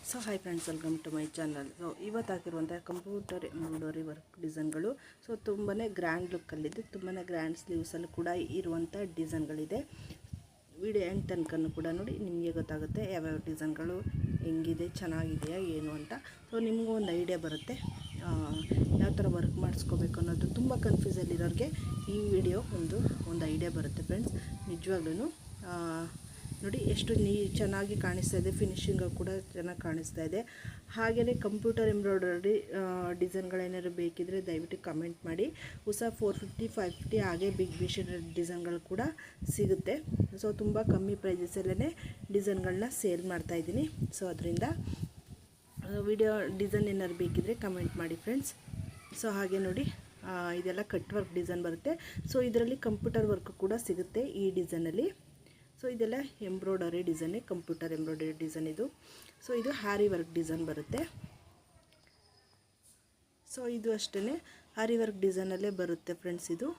So hi friends, welcome to my channel. So ಇವತ್ತು ಹಾಕಿರುವಂಥ computer embroidery work ಡಿಸೈನ್ಗಳು so ತುಂಬಾ ಗ್ರ್ಯಾಂಡ್ ಲುಕ್ಕಲ್ಲಿದೆ. ತುಂಬಾ ಗ್ರ್ಯಾಂಡ್ ಸ್ಲೀವ್ಸಲ್ಲಿ ಕೂಡ ಇರುವಂಥ ಡಿಸೈನ್ಗಳಿದೆ. ವಿಡಿಯೋ ಎಂಡ್ ತನಕನೂ ಕೂಡ ನೋಡಿ, ನಿಮಗೆ ಗೊತ್ತಾಗುತ್ತೆ ಯಾವ್ಯಾವ ಡಿಸೈನ್ಗಳು ಹೆಂಗಿದೆ, ಚೆನ್ನಾಗಿದೆಯಾ ಏನು ಅಂತ. ಸೊ ನಿಮಗೂ ಒಂದು ಐಡಿಯಾ ಬರುತ್ತೆ ಯಾವ ಥರ ವರ್ಕ್ ಮಾಡಿಸ್ಕೋಬೇಕು ಅನ್ನೋದು. ತುಂಬ ಕನ್ಫ್ಯೂಸಲ್ಲಿರೋರಿಗೆ ಈ ವಿಡಿಯೋ ಒಂದು ಐಡಿಯಾ ಬರುತ್ತೆ ಫ್ರೆಂಡ್ಸ್. ನಿಜವಾಗ್ಲೂ ನೋಡಿ ಎಷ್ಟು ಚೆನ್ನಾಗಿ ಕಾಣಿಸ್ತಾ ಇದೆ. ಫಿನಿಶಿಂಗು ಕೂಡ ಚೆನ್ನಾಗಿ ಕಾಣಿಸ್ತಾ ಇದೆ. ಹಾಗೆಯೇ ಕಂಪ್ಯೂಟರ್ ಎಂಬ್ರಾಯ್ಡರಿ ಡಿಸೈನ್ಗಳೇನಾದ್ರು ಬೇಕಿದ್ದರೆ ದಯವಿಟ್ಟು ಕಮೆಂಟ್ ಮಾಡಿ. ಹೊಸ 450, 550 ಹಾಗೆ ಬಿಗ್ ಬಿಷನ್ ಡಿಸೈನ್ಗಳು ಕೂಡ ಸಿಗುತ್ತೆ. ಸೊ ತುಂಬ ಕಮ್ಮಿ ಪ್ರೈಸಸಲ್ಲೇ ಡಿಸೈನ್ಗಳನ್ನ ಸೇಲ್ ಮಾಡ್ತಾಯಿದ್ದೀನಿ. ಸೊ ಅದರಿಂದ ವಿಡಿಯೋ ಡಿಸೈನ್ ಏನಾದ್ರು ಬೇಕಿದ್ದರೆ ಕಮೆಂಟ್ ಮಾಡಿ ಫ್ರೆಂಡ್ಸ್. ಸೊ ಹಾಗೆ ನೋಡಿ, ಇದೆಲ್ಲ ಕಟ್ ವರ್ಕ್ ಡಿಸೈನ್ ಬರುತ್ತೆ. ಸೊ ಇದರಲ್ಲಿ ಕಂಪ್ಯೂಟರ್ ವರ್ಕ್ ಕೂಡ ಸಿಗುತ್ತೆ ಈ ಡಿಸೈನಲ್ಲಿ. ಸೊ ಇದೆಲ್ಲ ಎಂಬ್ರಾಯ್ಡರಿ ಡಿಸೈನೇ, ಕಂಪ್ಯೂಟರ್ ಎಂಬ್ರಾಯ್ಡರಿ ಡಿಸೈನ್ ಇದು. ಸೊ ಇದು ಹ್ಯಾರಿ ವರ್ಕ್ ಡಿಸೈನ್ ಬರುತ್ತೆ. ಸೊ ಇದು ಅಷ್ಟೇ ಹ್ಯಾರಿ ವರ್ಕ್ ಡಿಸೈನಲ್ಲೇ ಬರುತ್ತೆ ಫ್ರೆಂಡ್ಸ್ ಇದು.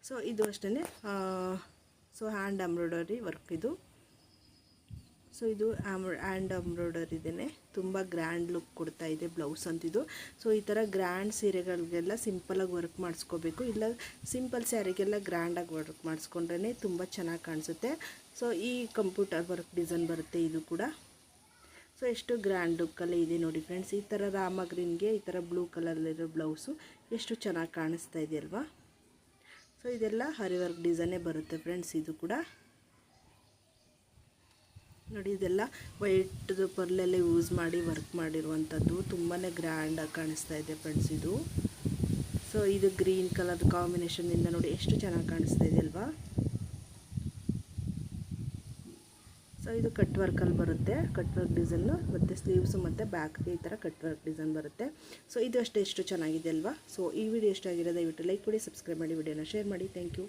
ಸೊ ಇದು ಅಷ್ಟೇ ಸೊ ಹ್ಯಾಂಡ್ ಎಂಬ್ರಾಯ್ಡರಿ ವರ್ಕ್ ಇದು. ಸೊ ಇದು ಹ್ಯಾಂಡ್ ಎಂಬ್ರಾಯ್ಡರಿ ಇದೇ ತುಂಬ ಗ್ರ್ಯಾಂಡ್ ಲುಕ್ ಕೊಡ್ತಾ ಇದೆ ಬ್ಲೌಸ್ ಅಂತಿದ್ದು. ಸೊ ಈ ಥರ ಗ್ರ್ಯಾಂಡ್ ಸೀರೆಗಳಿಗೆಲ್ಲ ಸಿಂಪಲಾಗಿ ವರ್ಕ್ ಮಾಡಿಸ್ಕೋಬೇಕು. ಇಲ್ಲ ಸಿಂಪಲ್ ಸ್ಯಾರಿಗೆಲ್ಲ ಗ್ರ್ಯಾಂಡಾಗಿ ವರ್ಕ್ ಮಾಡಿಸ್ಕೊಂಡ್ರೆ ತುಂಬ ಚೆನ್ನಾಗಿ ಕಾಣಿಸುತ್ತೆ. ಸೊ ಈ ಕಂಪ್ಯೂಟರ್ ವರ್ಕ್ ಡಿಸೈನ್ ಬರುತ್ತೆ ಇದು ಕೂಡ. ಸೊ ಎಷ್ಟು ಗ್ರ್ಯಾಂಡ್ ಲುಕ್ಕಲ್ಲೇ ಇದೆ ನೋಡಿ ಫ್ರೆಂಡ್ಸ್. ಈ ಥರ ರಾಮ ಗ್ರೀನ್ಗೆ ಈ ಥರ ಬ್ಲೂ ಕಲರಲ್ಲಿರೋ ಬ್ಲೌಸು ಎಷ್ಟು ಚೆನ್ನಾಗಿ ಕಾಣಿಸ್ತಾ ಇದೆ ಅಲ್ವಾ. ಸೊ ಇದೆಲ್ಲ ಹ್ಯಾರಿ ವರ್ಕ್ ಡಿಸೈನೇ ಬರುತ್ತೆ ಫ್ರೆಂಡ್ಸ್ ಇದು ಕೂಡ. ನೋಡಿ, ಇದೆಲ್ಲ ವೈಟ್ದು ಪರ್ಲೆಲ್ಲ ಯೂಸ್ ಮಾಡಿ ವರ್ಕ್ ಮಾಡಿರುವಂಥದ್ದು. ತುಂಬಾ ಗ್ರ್ಯಾಂಡಾಗಿ ಕಾಣಿಸ್ತಾ ಇದೆ ಫ್ರೆಂಡ್ಸ್ ಇದು. ಸೊ ಇದು ಗ್ರೀನ್ ಕಲರ್ ಕಾಂಬಿನೇಷನ್ನಿಂದ ನೋಡಿ ಎಷ್ಟು ಚೆನ್ನಾಗಿ ಕಾಣಿಸ್ತಾ ಇದೆ ಅಲ್ವಾ. ಸೊ ಇದು ಕಟ್ ವರ್ಕಲ್ಲಿ ಬರುತ್ತೆ, ಕಟ್ ವರ್ಕ್ ಡಿಸೈನು ಮತ್ತು ಸ್ಲೀವ್ಸು ಮತ್ತು ಬ್ಯಾಕ್ಗೆ ಈ ಥರ ಕಟ್ ವರ್ಕ್ ಡಿಸೈನ್ ಬರುತ್ತೆ. ಸೊ ಇದು ಎಷ್ಟು ಚೆನ್ನಾಗಿದೆ ಅಲ್ವಾ. ಸೊ ಈ ವಿಡಿಯೋ ಇಷ್ಟ ಆಗಿದೆ ದಯವಿಟ್ಟು ಲೈಕ್ ಕೊಡಿ, ಸಬ್ಸ್ಕ್ರೈಬ್ ಮಾಡಿ, ವಿಡಿಯೋನ ಶೇರ್ ಮಾಡಿ. Thank you.